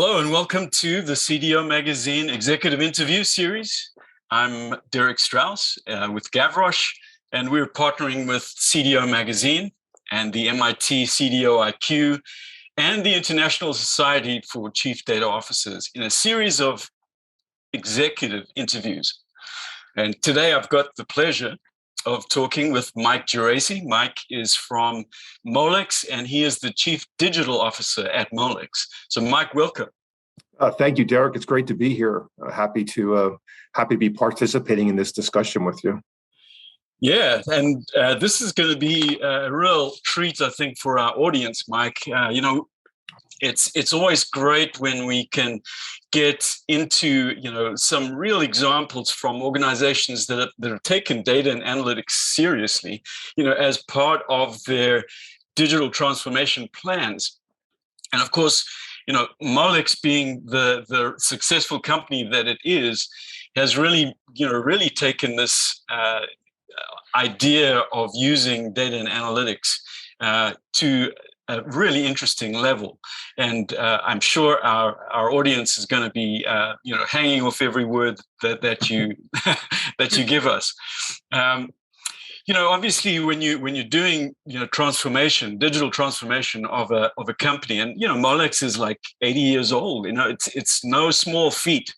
Hello and welcome to the CDO Magazine Executive Interview Series. I'm Derek Strauss with Gavroshe, and we're partnering with CDO Magazine and the MIT CDO IQ and the International Society for Chief Data Officers in a series of executive interviews. And today I've got the pleasure of talking with Mike Giresi. Mike is from Molex, and he is the Chief Digital Officer at Molex. So Mike, welcome. Thank you, Derek. It's great to be here. Happy to be participating in this discussion with you. Yeah, and this is going to be a real treat, I think, for our audience, Mike. It's always great when we can get into some real examples from organizations that have taken data and analytics seriously, as part of their digital transformation plans. And of course, Molex, being the successful company that it is, has really taken this idea of using data and analytics to a really interesting level. And I'm sure our audience is going to be hanging off every word that you that you give us. Obviously, when you're doing transformation, digital transformation of a company, and Molex is like 80 years old. It's no small feat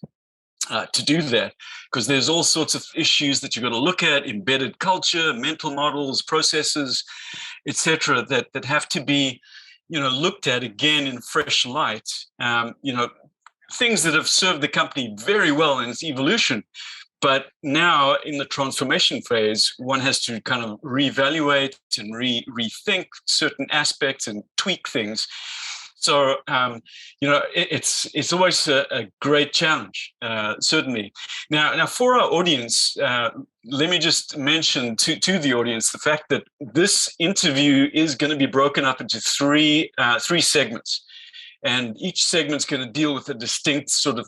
to do that, because there's all sorts of issues that you've got to look at: embedded culture, mental models, processes, etc., that have to be looked at again in fresh light. Things that have served the company very well in its evolution. But now in the transformation phase, one has to kind of reevaluate and rethink certain aspects and tweak things. So, it's always a great challenge, certainly. Now for our audience, let me just mention to the audience the fact that this interview is going to be broken up into three segments. And each segment's going to deal with a distinct sort of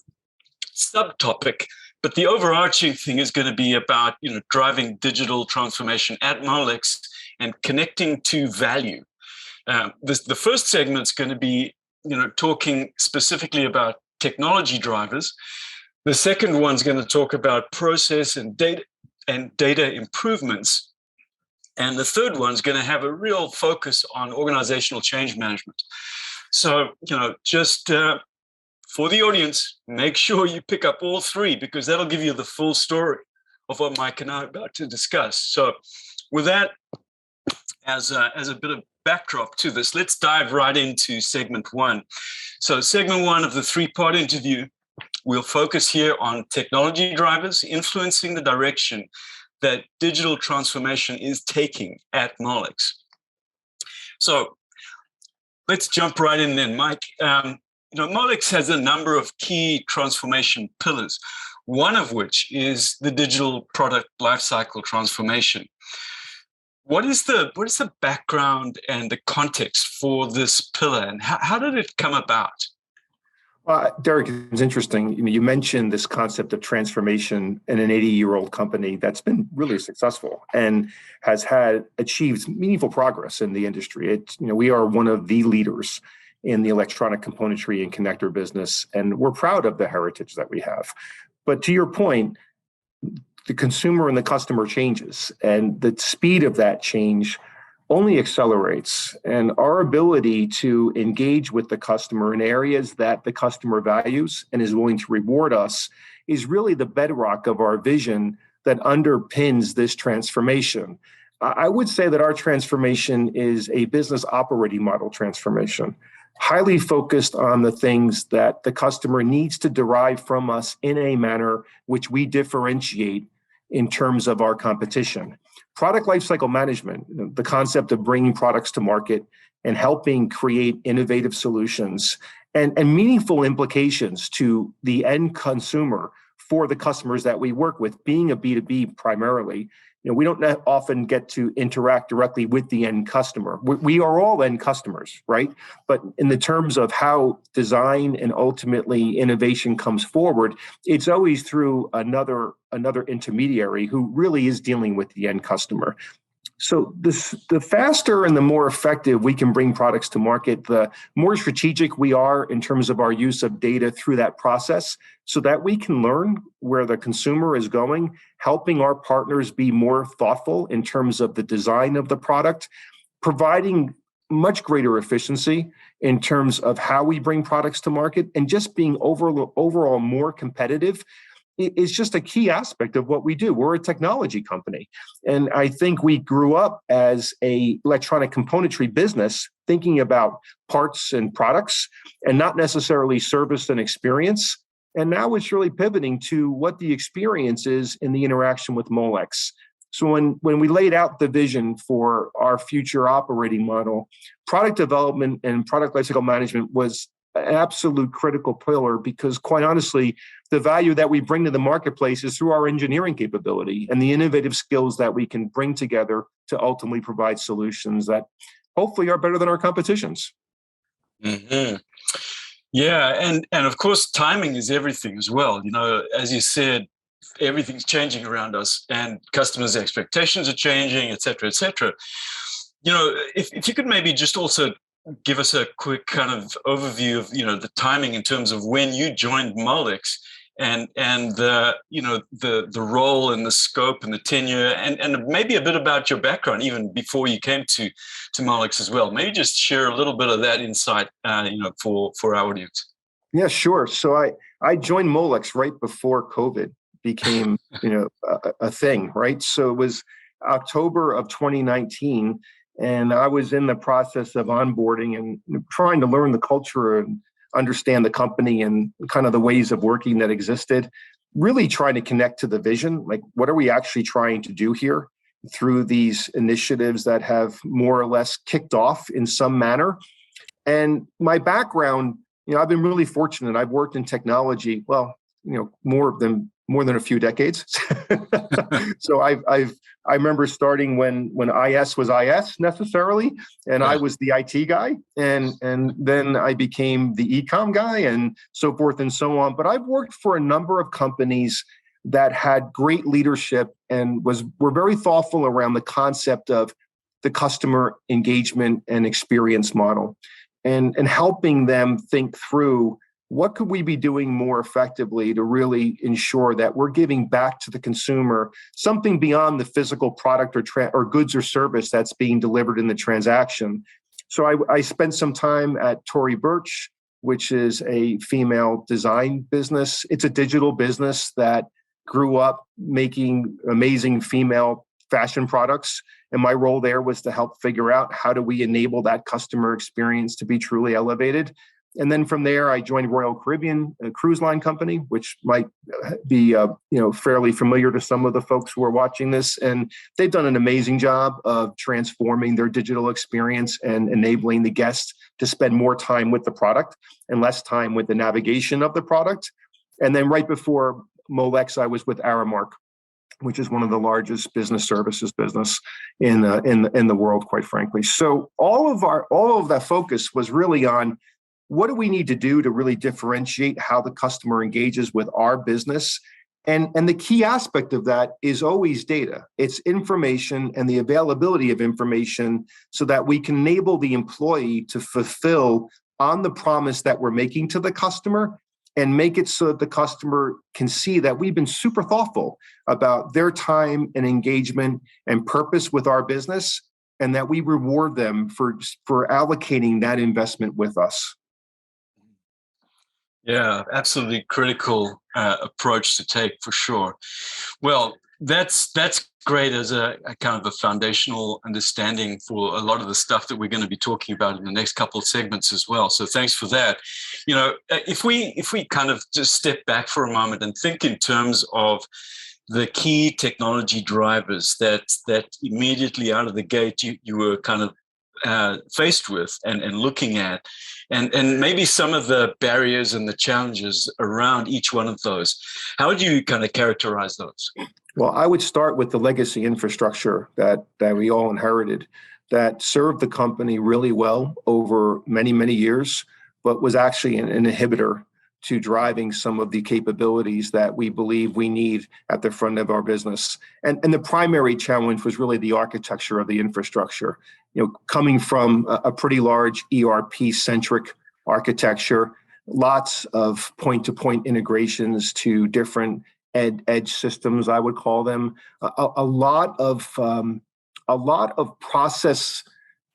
subtopic. But the overarching thing is going to be about, driving digital transformation at Molex and connecting to value. The first segment is going to be, talking specifically about technology drivers. The second one's going to talk about process and data improvements. And the third one's going to have a real focus on organizational change management. So, just for the audience, make sure you pick up all three, because that'll give you the full story of what Mike and I are about to discuss. So with that as a bit of backdrop to this, let's dive right into segment one. So segment one of the three-part interview, we'll focus here on technology drivers influencing the direction that digital transformation is taking at Molex. So let's jump right in then, Mike. Molex has a number of key transformation pillars, one of which is the digital product lifecycle transformation. What is the background and the context for this pillar, and how did it come about? Derek, it's interesting. You mentioned this concept of transformation in an 80-year-old company that's been really successful and has achieved meaningful progress in the industry. We are one of the leaders in the electronic componentry and connector business, and we're proud of the heritage that we have. But to your point, the consumer and the customer changes, and the speed of that change only accelerates. And our ability to engage with the customer in areas that the customer values and is willing to reward us is really the bedrock of our vision that underpins this transformation. I would say that our transformation is a business operating model transformation, highly focused on the things that the customer needs to derive from us in a manner which we differentiate in terms of our competition. Product lifecycle management, the concept of bringing products to market and helping create innovative solutions and meaningful implications to the end consumer for the customers that we work with, being a B2B primarily. We don't often get to interact directly with the end customer. We are all end customers, right? But in the terms of how design and ultimately innovation comes forward, it's always through another intermediary who really is dealing with the end customer. So the faster and the more effective we can bring products to market, the more strategic we are in terms of our use of data through that process so that we can learn where the consumer is going, helping our partners be more thoughtful in terms of the design of the product, providing much greater efficiency in terms of how we bring products to market, and just being overall more competitive is just a key aspect of what we do. We're a technology company. And I think we grew up as a electronic componentry business thinking about parts and products and not necessarily service and experience. And now it's really pivoting to what the experience is in the interaction with Molex. So when we laid out the vision for our future operating model, product development and product lifecycle management was an absolute critical pillar, because quite honestly, the value that we bring to the marketplace is through our engineering capability and the innovative skills that we can bring together to ultimately provide solutions that hopefully are better than our competitions. Mm-hmm. Yeah, and of course, timing is everything as well. As you said, everything's changing around us, and customers' expectations are changing, et cetera, et cetera. If you could maybe just also give us a quick kind of overview of the timing in terms of when you joined Molex, and the role and the scope and the tenure, and maybe a bit about your background even before you came to Molex as well. Maybe just share a little bit of that insight for our audience. Yeah, sure. So I joined Molex right before COVID became a thing, right? So it was October of 2019. And I was in the process of onboarding and trying to learn the culture and understand the company and kind of the ways of working that existed, really trying to connect to the vision. Like, what are we actually trying to do here through these initiatives that have more or less kicked off in some manner? And my background, I've been really fortunate. I've worked in technology, more than a few decades. So I remember starting when IS was IS necessarily, and I was the IT guy, and then I became the e-com guy, and so forth and so on. But I've worked for a number of companies that had great leadership and were very thoughtful around the concept of the customer engagement and experience model, and helping them think through what could we be doing more effectively to really ensure that we're giving back to the consumer something beyond the physical product or goods or service that's being delivered in the transaction. So I spent some time at Tory Burch, which is a female design business. It's a digital business that grew up making amazing female fashion products. And my role there was to help figure out how do we enable that customer experience to be truly elevated. And then from there, I joined Royal Caribbean, a cruise line company, which might be fairly familiar to some of the folks who are watching this. And they've done an amazing job of transforming their digital experience and enabling the guests to spend more time with the product and less time with the navigation of the product. And then right before Molex, I was with Aramark, which is one of the largest business services business in the world, quite frankly. So all of that focus was really on what do we need to do to really differentiate how the customer engages with our business? And the key aspect of that is always data. It's information and the availability of information so that we can enable the employee to fulfill on the promise that we're making to the customer, and make it so that the customer can see that we've been super thoughtful about their time and engagement and purpose with our business, and that we reward them for allocating that investment with us. Yeah, absolutely critical approach to take for sure. Well, that's great as a kind of a foundational understanding for a lot of the stuff that we're going to be talking about in the next couple of segments as well. So thanks for that. If we kind of just step back for a moment and think in terms of the key technology drivers that immediately out of the gate you were kind of faced with and looking at, and maybe some of the barriers and the challenges around each one of those. How would you kind of characterize those? Well, I would start with the legacy infrastructure that we all inherited that served the company really well over many, many years, but was actually an inhibitor to driving some of the capabilities that we believe we need at the front of our business. And the primary challenge was really the architecture of the infrastructure. Coming from a pretty large ERP-centric architecture, lots of point-to-point integrations to different edge systems, I would call them, a lot of process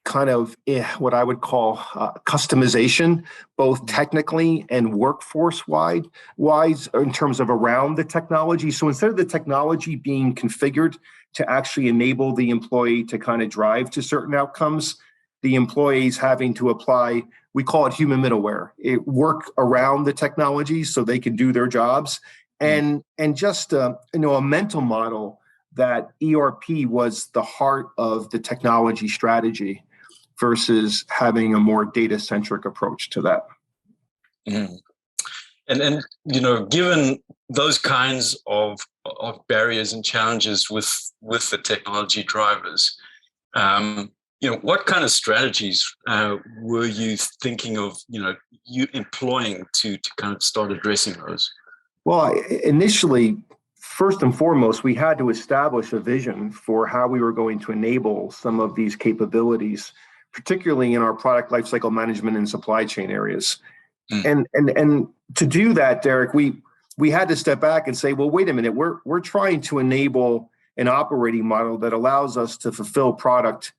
kind of what I would call customization, both technically and workforce-wise in terms of around the technology. So instead of the technology being configured to actually enable the employee to kind of drive to certain outcomes, the employees having to apply, we call it human middleware, work around the technology so they can do their jobs. And just a mental model that ERP was the heart of the technology strategy versus having a more data-centric approach to that. Mm. And given those kinds of barriers and challenges with the technology drivers, what kind of strategies were you thinking of, you employing to kind of start addressing those? Well, initially, first and foremost, we had to establish a vision for how we were going to enable some of these capabilities, particularly in our product lifecycle management and supply chain areas. And to do that, Derek, we had to step back and say, well, wait a minute, we're trying to enable an operating model that allows us to fulfill product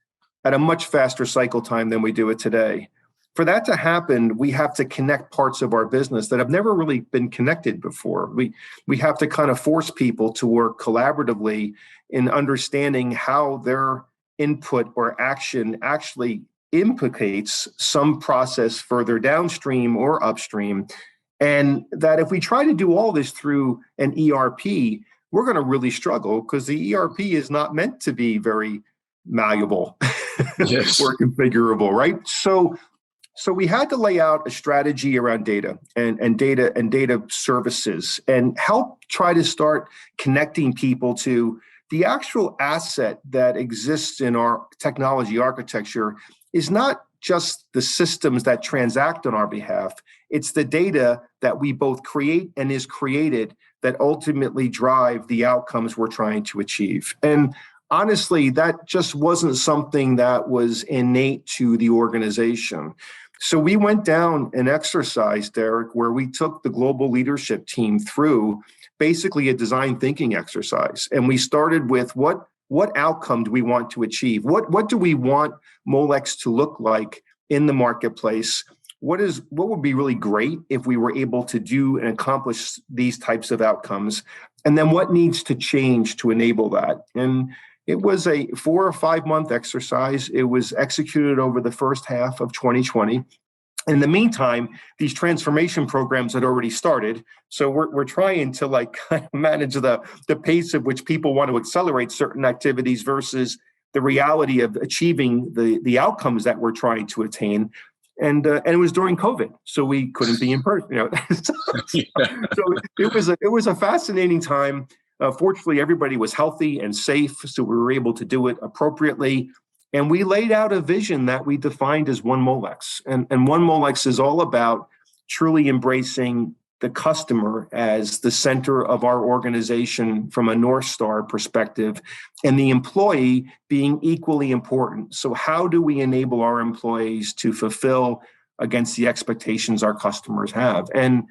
at a much faster cycle time than we do it today. For that to happen, we have to connect parts of our business that have never really been connected before. We have to kind of force people to work collaboratively in understanding how their input or action actually implicates some process further downstream or upstream. And that if we try to do all this through an ERP, we're going to really struggle because the ERP is not meant to be very malleable yes. or configurable, right? So we had to lay out a strategy around data and data services and help try to start connecting people to the actual asset that exists in our technology architecture is not just the systems that transact on our behalf. It's the data that we both create and is created that ultimately drive the outcomes we're trying to achieve. And honestly, that just wasn't something that was innate to the organization. So we went down an exercise, Derek, where we took the global leadership team through basically a design thinking exercise. And we started with what outcome do we want to achieve? What do we want Molex to look like in the marketplace? What would be really great if we were able to do and accomplish these types of outcomes? And then what needs to change to enable that? And it was a 4 or 5 month exercise. It was executed over the first half of 2020. In the meantime, these transformation programs had already started. So we're trying to kind of manage the pace at which people want to accelerate certain activities versus the reality of achieving the outcomes that we're trying to attain. And it was during COVID, so we couldn't be in person. So it was a fascinating time. Fortunately, everybody was healthy and safe, so we were able to do it appropriately. And we laid out a vision that we defined as One Molex. And One Molex is all about truly embracing the customer as the center of our organization from a North Star perspective, and the employee being equally important. So how do we enable our employees to fulfill against the expectations our customers have? And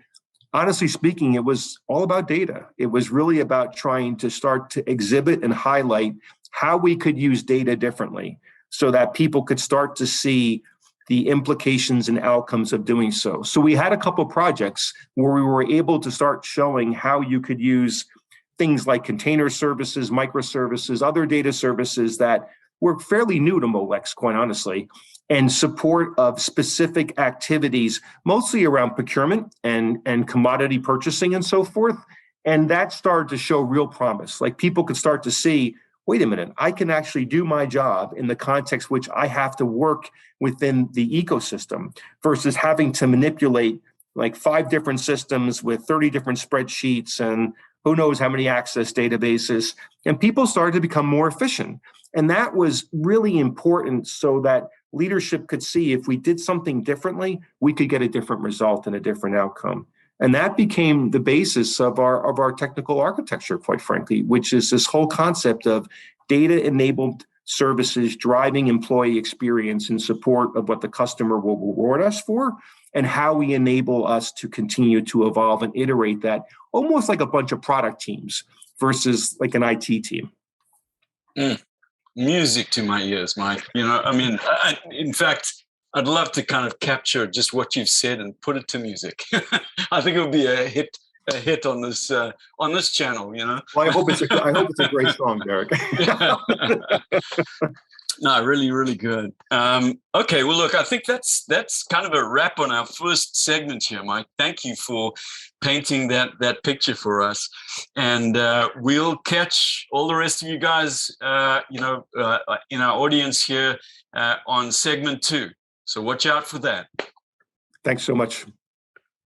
honestly speaking, it was all about data. It was really about trying to start to exhibit and highlight how we could use data differently so that people could start to see the implications and outcomes of doing so. So we had a couple of projects where we were able to start showing how you could use things like container services, microservices, other data services that were fairly new to Molex, quite honestly, and support of specific activities, mostly around procurement and commodity purchasing and so forth. And that started to show real promise. Like people could start to see, wait a minute, I can actually do my job in the context which I have to work within the ecosystem versus having to manipulate like 5 different systems with 30 different spreadsheets and who knows how many access databases. And people started to become more efficient. And that was really important so that leadership could see if we did something differently, we could get a different result and a different outcome. And that became the basis of our technical architecture, quite frankly, which is this whole concept of data-enabled services driving employee experience in support of what the customer will reward us for, and how we enable us to continue to evolve and iterate that almost like a bunch of product teams versus like an IT team. Music to my ears, Mike. In fact, I'd love to kind of capture just what you've said and put it to music. I think it would be a hit on this channel. Well, I hope it's a great song, Derek. No, really, really good. Okay, well, look, I think that's kind of a wrap on our first segment here, Mike. Thank you for painting that picture for us, and we'll catch all the rest of you guys, in our audience here on segment 2. So watch out for that. Thanks so much.